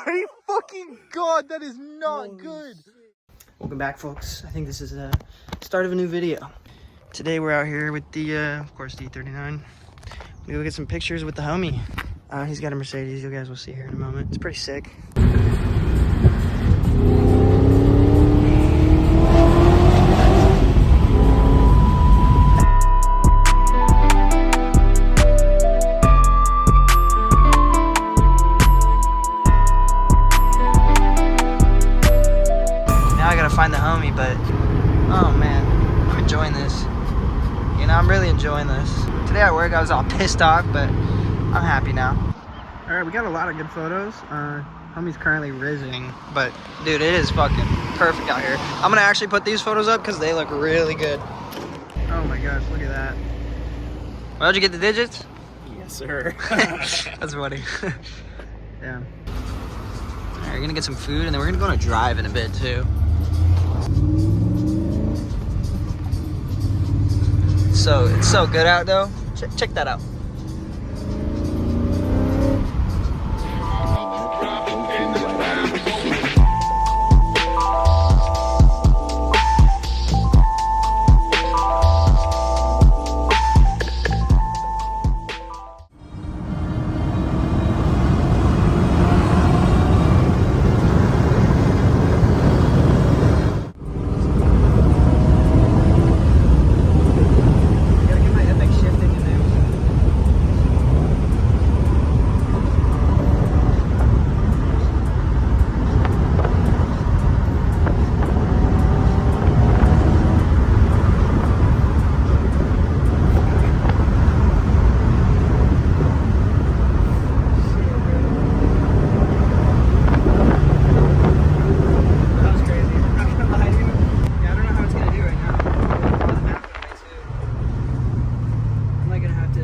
my fucking god, that is not good. Welcome back, folks. I think this is the start of a new video. Today we're out here with the, of course, D39. We go get some pictures with the homie. He's got a Mercedes. You guys will see here in a moment. It's pretty sick. Find the homie, but oh man, I'm enjoying this. You know, I'm really enjoying this. Today at work I was all pissed off, but I'm happy now. All right, we got a lot of good photos. Homie's currently rizzing, but dude, it is fucking perfect out here. I'm gonna actually put these photos up because they look really good. Oh my gosh, look at that. Well, did you get the digits? Yes, sir. That's funny. Yeah. All right, we're gonna get some food and then we're gonna go on a drive in a bit too. So it's so good out though. Check that out.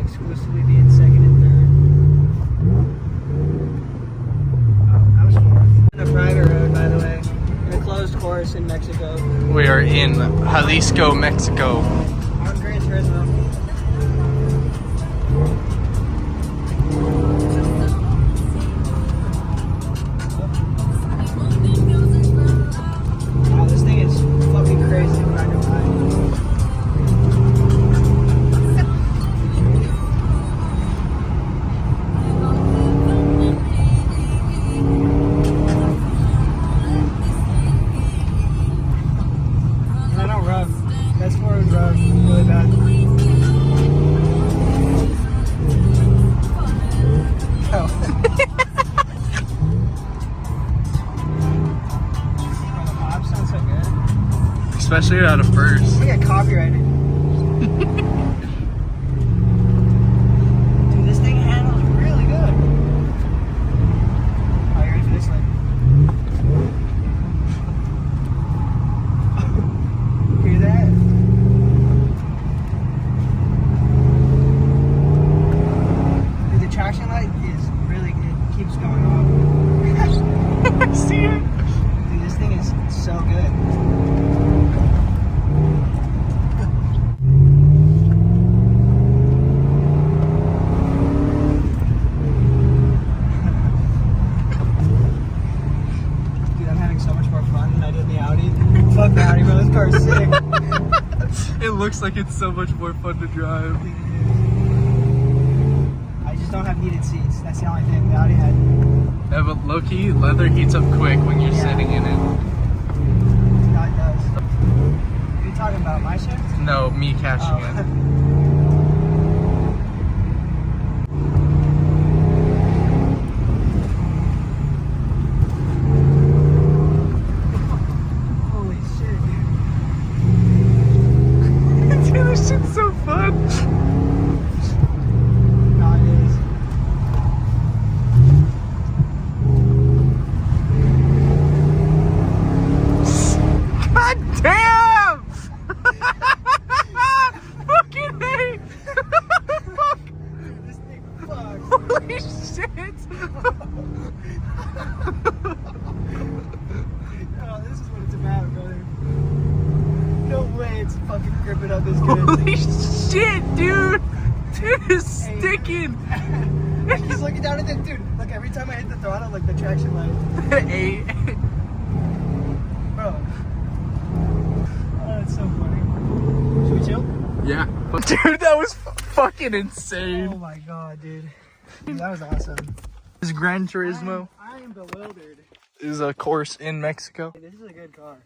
Exclusively being second and third. I was fourth. On a private road, by the way. In a closed course in Mexico. We are in Jalisco, Mexico. On Gran Turismo. Wow, this thing is fucking crazy when I go by. That's forward rough, really bad. Oh. The mop sounds so good. Especially out of first. We got copyrighted. Dude, this thing handles really good. Oh, you ready for this one? Hear that? Dude, the traction light is really good. Keeps going off. I see it. Dude, this thing is so good. Dude, I'm having so much more fun than I did in the Audi. Fuck the Audi, bro. This car is sick. It looks like it's so much more fun to drive. I just don't have heated seats. That's the only thing the Audi had. Yeah, but low-key, leather heats up quick when you're sitting in it. No, it does. Are you talking about my shift? No, me cashing it. Holy shit, dude. Dude, this shit's so fun. No, it is. God damn! Fucking hate! Fuck! Dude, this thing fucks. Holy shit! No, this is what it's about, brother. No way it's fucking gripping up this good. Holy shit, dude! Dude is sticking! He's looking down at the dude. Look, every time I hit the throttle, like the traction light. 8. Bro. Oh, it's so funny. Should we chill? Yeah. Dude, that was fucking insane. Oh my god, dude. That was awesome. This is Gran Turismo. I am bewildered. This is a course in Mexico. This is a good car.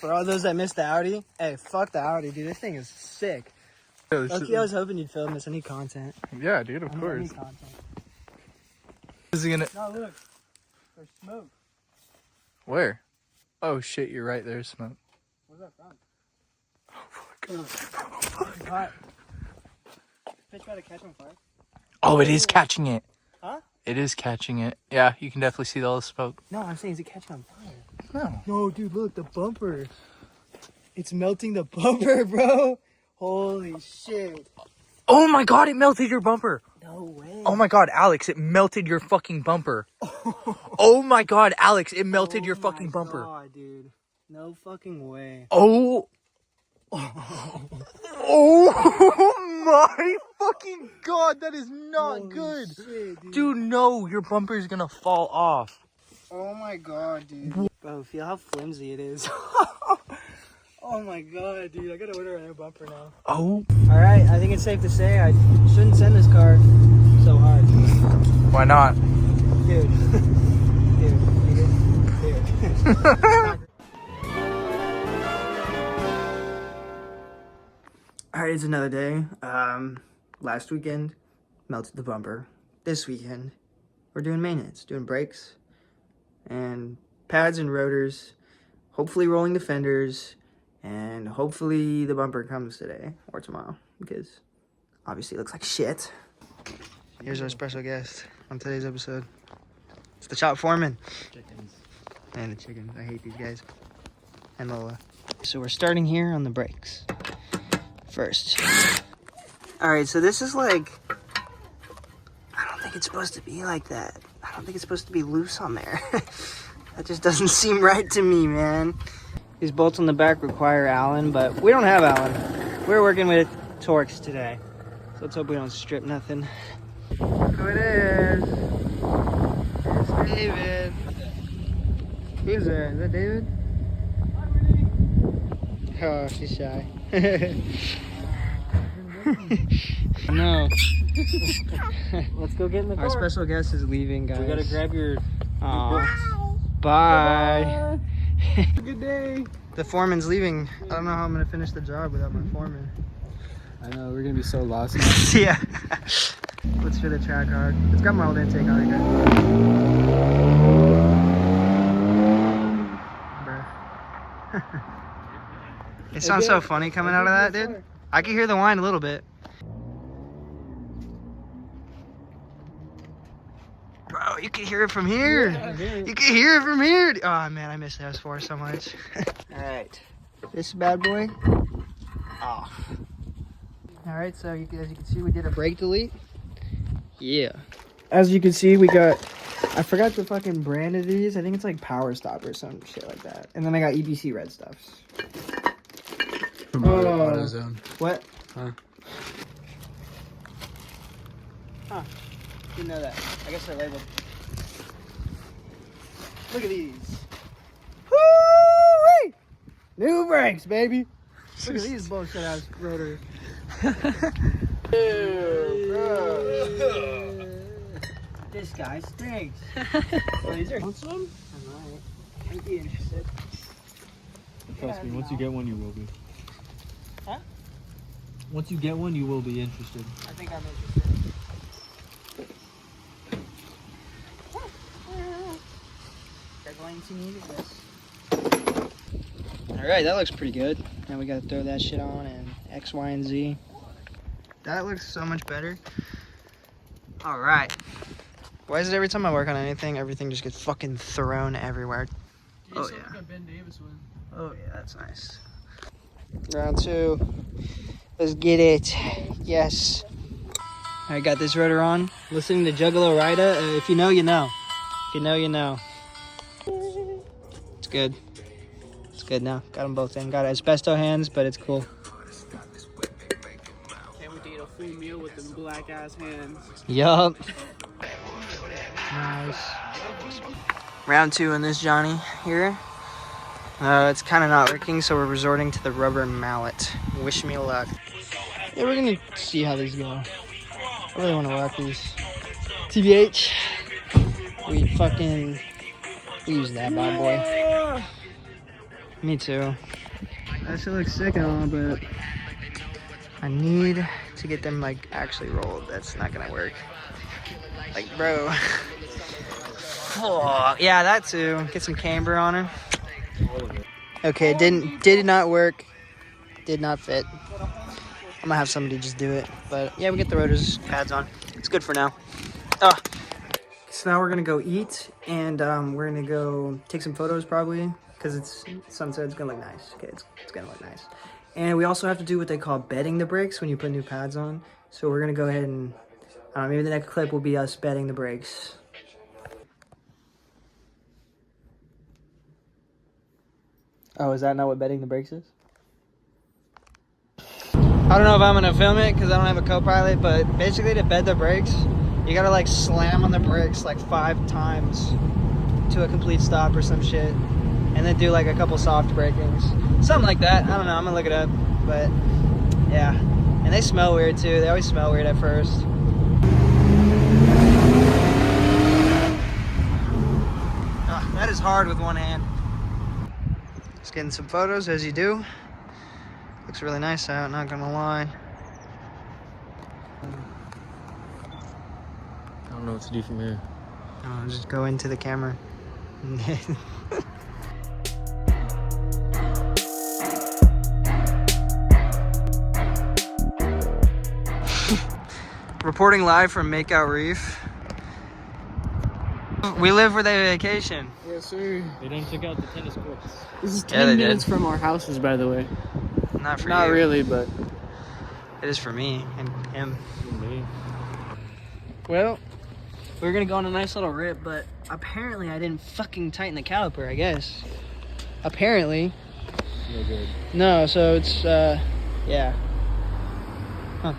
For all those that missed the Audi, hey, fuck the Audi, dude. This thing is sick. Okay, I was hoping you'd film this. I need content. Yeah, dude, of I course. need content. Is he gonna? No, look. There's smoke. Where? Oh shit, you're right. There's smoke. Where's that from? Oh fuck. It's hot. Fish about to catch on fire. Oh, it is catching it. Huh? It is catching it. Yeah, you can definitely see all the smoke. No, I'm saying, is it catching on fire? No. No, dude, look, the bumper. It's melting the bumper, bro. Holy shit. Oh my god, it melted your bumper. No way. Oh my god, Alex, it melted your fucking bumper. Oh my god, Alex, it melted your fucking bumper. Oh my god, dude. No fucking way. Oh. Oh my fucking god, that is not Holy good. Shit, Dude, no, your bumper is gonna fall off. Oh my god, dude. Bro, feel how flimsy it is. Oh my god, dude. I gotta order a new bumper now. Oh. Alright, I think it's safe to say I shouldn't send this car so hard. Why not? Dude. Dude. Alright, it's another day. Last weekend, melted the bumper. This weekend, we're doing maintenance, doing brakes, and pads and rotors, hopefully rolling the fenders, and hopefully the bumper comes today or tomorrow, because obviously it looks like shit. Here's our special guest on today's episode. It's the shop foreman. Chickens. And the chickens. I hate these guys. And Lola. So we're starting here on the brakes. First. Alright, so this is like... I don't think it's supposed to be like that. I don't think it's supposed to be loose on there. That just doesn't seem right to me, man. These bolts on the back require Allen, but we don't have Allen. We're working with Torx today. So let's hope we don't strip nothing. Look who it is. It's David. Who's there? Is that David? Oh, she's shy. No. Let's go get in the car. Our special guest is leaving, guys. We gotta grab your... Aw. Bye. Good day. The foreman's leaving. I don't know how I'm gonna finish the job without my foreman. I know, we're gonna be so lost. Yeah. Let's feel the track hard. It's got my old intake on it. Bruh. It sounds so funny coming out of that, dude. I can hear the whine a little bit. Bro, you can hear it from here. You can hear it from here. Oh man, I miss the S4 so much. Alright. This bad boy off. Alright, so as you can see, we did a brake delete. Yeah. As you can see, we got, I forgot the fucking brand of these. I think it's like Power Stop or some shit like that. And then I got EBC red stuffs. From AutoZone. What? Huh? Huh. Didn't know that. I guess they're labeled. Look at these. Woo-wee! New brakes, baby. Look at these bullshit ass rotors. This guy stinks. Oh, these are some? I might. I'd be interested. Trust me, once you get one, you will be. Huh? Once you get one, you will be interested. I think I'm interested. They're going to need this. Alright, that looks pretty good. Now we gotta throw that shit on and X, Y, and Z. That looks so much better. Alright. Why is it every time I work on anything, everything just gets fucking thrown everywhere? Oh yeah. Oh yeah, that's nice. Round 2. Let's get it. Yes. I got this rotor on. Listening to Juggalo Rida. If you know, you know. If you know, you know. It's good. It's good now. Got them both in. Got asbesto hands, but it's cool. free meal with them black ass hands. Yup. Nice. Round 2 in this Johnny here. It's kind of not working, so we're resorting to the rubber mallet. Wish me luck. Yeah, we're gonna see how these go. I really want to rock these. TBH. We use that bad boy. Me too. That shit looks sick and all, but I need to get them like actually rolled. That's not gonna work. Like, bro. Oh, yeah, that too. Get some camber on her. Okay, did not work. Did not fit. I'm gonna have somebody just do it. But yeah, we get the rotors pads on. It's good for now. Oh. So now we're gonna go eat, and we're gonna go take some photos probably, because it's sunset. It's gonna look nice. Okay, it's gonna look nice. And we also have to do what they call bedding the brakes when you put new pads on. So we're gonna go ahead and maybe the next clip will be us bedding the brakes. Oh, is that not what bedding the brakes is? I don't know if I'm gonna film it because I don't have a co-pilot, but basically to bed the brakes, you gotta like slam on the brakes like 5 times to a complete stop or some shit, and then do like a couple soft brakings, something like that. I don't know. I'm gonna look it up, but yeah. And they smell weird too. They always smell weird at first. Oh, that is hard with one hand. Just getting some photos as you do. Looks really nice out, not gonna lie. I don't know what to do from here. Just go into the camera. Reporting live from Makeout Reef. We live where they vacation. Yes, sir. They didn't check out the tennis courts. This is 10 minutes from our houses, by the way. Not for Not you. really, but It is for me and him. Me. Well, we're gonna go on a nice little rip, but apparently I didn't fucking tighten the caliper, I guess. Apparently. No good. No, so it's, yeah. Huh.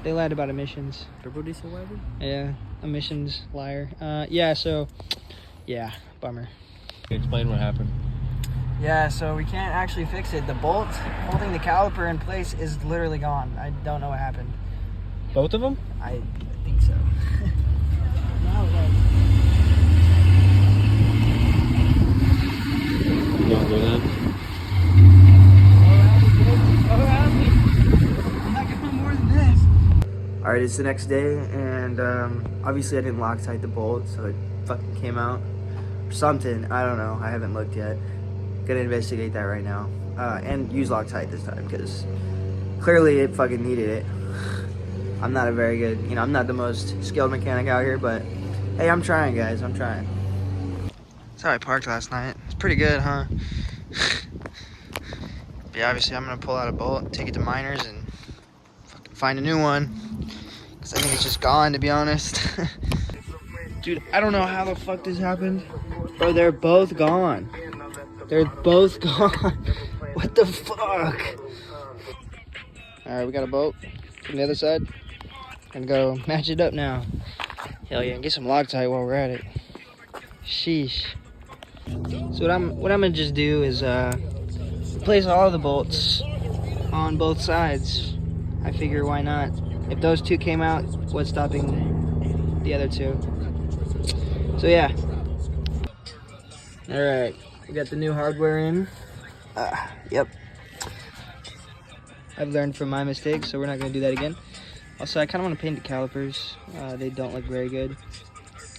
They lied about emissions. Turbo diesel wagon? Yeah, emissions liar. Yeah, so, yeah, bummer. Explain what happened. Yeah, so we can't actually fix it. The bolt holding the caliper in place is literally gone. I don't know what happened. Both of them? I think so. You don't do that? Alright, it's the next day, and obviously I didn't Loctite the bolt, so it fucking came out. Or something, I don't know, I haven't looked yet. Gonna investigate that right now. And use Loctite this time, because clearly it fucking needed it. I'm not a very good, I'm not the most skilled mechanic out here, but hey, I'm trying, guys, I'm trying. That's how I parked last night. It's pretty good, huh? But yeah, obviously I'm gonna pull out a bolt, take it to Miners, and fucking find a new one. Because I think it's just gone, to be honest. Dude, I don't know how the fuck this happened. Bro, they're both gone. They're both gone. What the fuck? Alright, we got a bolt from the other side. Gonna go match it up now. Hell yeah, and get some Loctite while we're at it. Sheesh. So what I'm gonna just do is replace all of the bolts on both sides. I figure why not? If those two came out, what's stopping the other two? So yeah. Alright, we got the new hardware in. Yep. I've learned from my mistakes, so we're not gonna do that again. Also, I kind of want to paint the calipers. They don't look very good.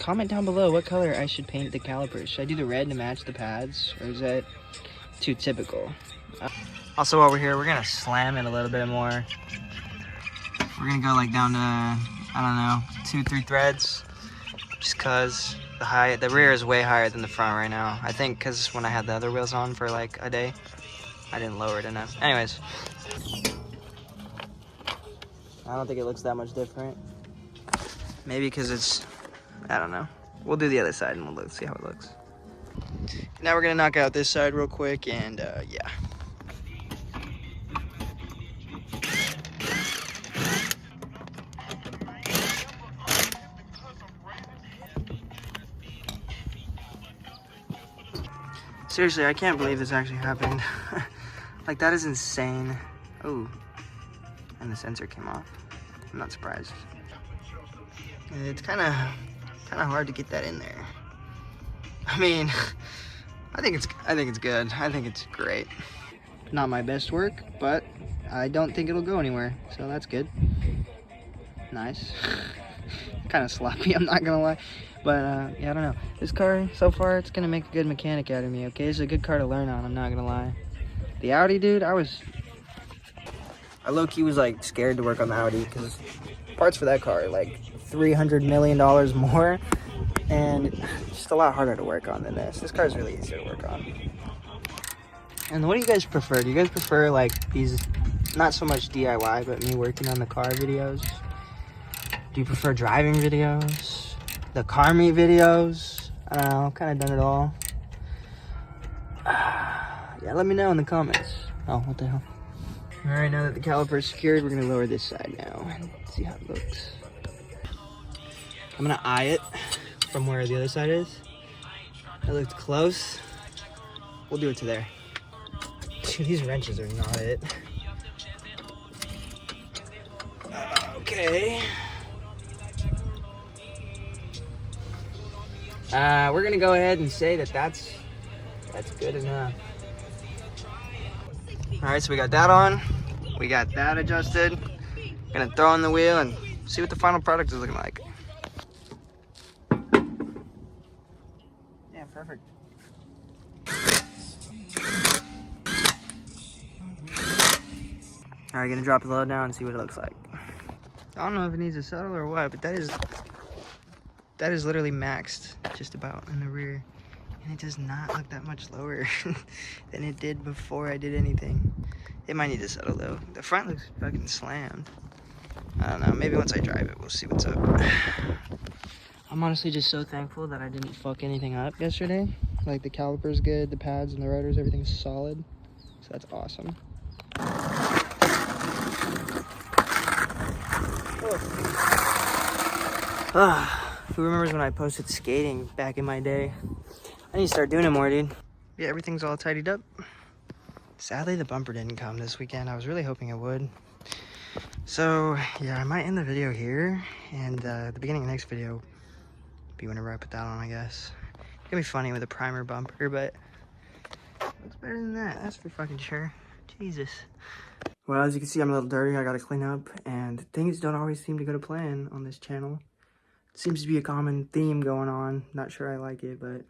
Comment down below what color I should paint the calipers. Should I do the red to match the pads, or is that too typical? Also, while we're here, we're gonna slam it a little bit more. We're gonna go like down to, I don't know, 2-3 threads, just cause the rear is way higher than the front right now. I think cause when I had the other wheels on for like a day, I didn't lower it enough. Anyways, I don't think it looks that much different. Maybe cause it's, I don't know. We'll do the other side and we'll see how it looks. Now we're gonna knock out this side real quick, and yeah. Seriously, I can't believe this actually happened. Like, that is insane. Oh, and the sensor came off. I'm not surprised. It's kind of hard to get that in there. I mean, I think it's good. I think it's great. Not my best work, but I don't think it'll go anywhere, so that's good. Nice. Kind of sloppy, I'm not gonna lie. But yeah, I don't know. This car, so far, it's gonna make a good mechanic out of me, okay? It's a good car to learn on, I'm not gonna lie. The Audi, dude, I low-key was like scared to work on the Audi because parts for that car are like $300 million more, and just a lot harder to work on than this. This car is really easier to work on. And what do you guys prefer? Do you guys prefer like these, not so much DIY, but me working on the car videos? Do you prefer driving videos? The car meet videos? I don't know, kind of done it all. Yeah, let me know in the comments. Oh, what the hell? All right, now that the caliper is secured, we're gonna lower this side now and see how it looks. I'm gonna eye it from where the other side is. It looked close. We'll do it to there. Dude, these wrenches are not it. Okay. We're gonna go ahead and say that that's good enough. All right, so we got that on. We got that adjusted. Gonna throw in the wheel and see what the final product is looking like. Yeah, perfect. All right, gonna drop the load down and see what it looks like. I don't know if it needs a settle or what, but that is literally maxed just about in the rear. And it does not look that much lower than it did before I did anything. It might need to settle though. The front looks fucking slammed. I don't know, maybe once I drive it, we'll see what's up. I'm honestly just so thankful that I didn't fuck anything up yesterday. Like the caliper's good, the pads and the rotors, everything's solid. So that's awesome. Who remembers when I posted skating back in my day? I need to start doing it more, dude. Yeah, everything's all tidied up. Sadly, the bumper didn't come this weekend. I was really hoping it would. So, yeah, I might end the video here. And the beginning of the next video will be whenever I put that on, I guess. It's gonna be funny with a primer bumper, but looks better than that. That's for fucking sure. Jesus. Well, as you can see, I'm a little dirty. I gotta clean up. And things don't always seem to go to plan on this channel. It seems to be a common theme going on. Not sure I like it, but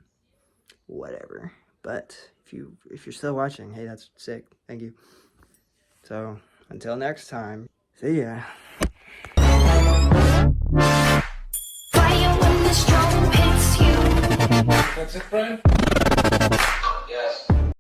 whatever. But if you're still watching, hey, that's sick. Thank you. So until next time, see ya. Fire when the storm hits you. That's it, friend?